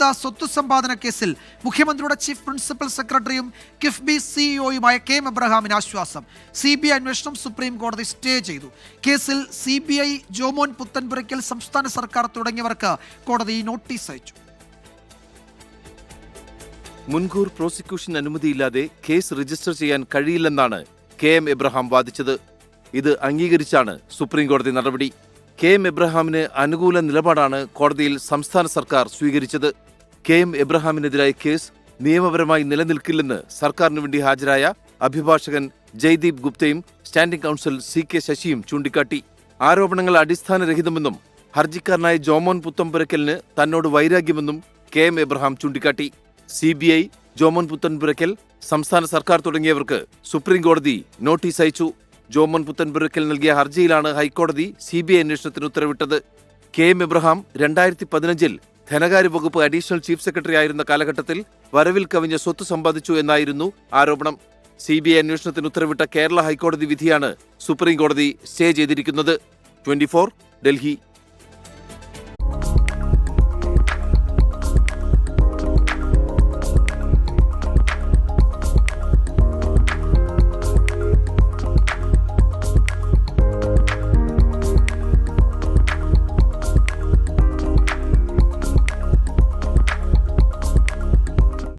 വനിതാ സ്വത്ത് സമ്പാദന കേസിൽ മുഖ്യമന്ത്രിയുടെ ചീഫ് പ്രിൻസിപ്പൽ സെക്രട്ടറിയും കിഫ്ബി സിഇഒയുമായ KM എബ്രഹാമിന് ആശ്വാസം. CBI അന്വേഷണം സുപ്രീം കോടതി സ്റ്റേ ചെയ്തു. കേസിൽ CBI, ജോമോൻ പുത്തൻപുരയ്ക്കൽ, സംസ്ഥാന സർക്കാർ തുടങ്ങിയവർക്ക് കോടതി നോട്ടീസ് അയച്ചു. മുൻകൂർ പ്രോസിക്യൂഷൻ അനുമതിയില്ലാതെ കേസ് രജിസ്റ്റർ ചെയ്യാൻ കഴിയില്ലെന്നാണ് KM എബ്രഹാം വാദിച്ചത്. ഇത് അംഗീകരിച്ചാണ് സുപ്രീം കോടതി നടപടി. KM എബ്രഹാമിന് അനുകൂല നിലപാടാണ് കോടതിയിൽ സംസ്ഥാന സർക്കാർ സ്വീകരിച്ചത്. KM എബ്രഹാമിനെതിരായ കേസ് നിയമപരമായി നിലനിൽക്കില്ലെന്ന് സർക്കാരിനു വേണ്ടി ഹാജരായ അഭിഭാഷകൻ ജയ്ദീപ് ഗുപ്തയും സ്റ്റാൻഡിംഗ് കൗൺസിൽ CK ശശിയും ചൂണ്ടിക്കാട്ടി. ആരോപണങ്ങൾ അടിസ്ഥാനരഹിതമെന്നും ഹർജിക്കാരനായ ജോമോൻ പുത്തൻപുരയ്ക്കലിന് തന്നോട് വൈരാഗ്യമെന്നും KM എബ്രഹാം ചൂണ്ടിക്കാട്ടി. CBI, ജോമോൻ പുത്തൻപുരയ്ക്കൽ, സംസ്ഥാന സർക്കാർ തുടങ്ങിയവർക്ക് സുപ്രീം കോടതി നോട്ടീസ് അയച്ചു. ജോമോൻ പുത്തൻപുരയ്ക്കൽ നൽകിയ ഹർജിയിലാണ് ഹൈക്കോടതി CBI അന്വേഷണത്തിന് ഉത്തരവിട്ടത്. KM എബ്രഹാം 2015-ൽ ധനകാര്യ വകുപ്പ് അഡീഷണൽ ചീഫ് സെക്രട്ടറി ആയിരുന്ന കാലഘട്ടത്തിൽ വരവിൽ കവിഞ്ഞ സ്വത്ത് സമ്പാദിച്ചു എന്നായിരുന്നു ആരോപണം. CBI അന്വേഷണത്തിന് ഉത്തരവിട്ട കേരള ഹൈക്കോടതി വിധിയാണ് സുപ്രീം കോടതി സ്റ്റേ ചെയ്തിരിക്കുന്നത്. 24 ഡൽഹി.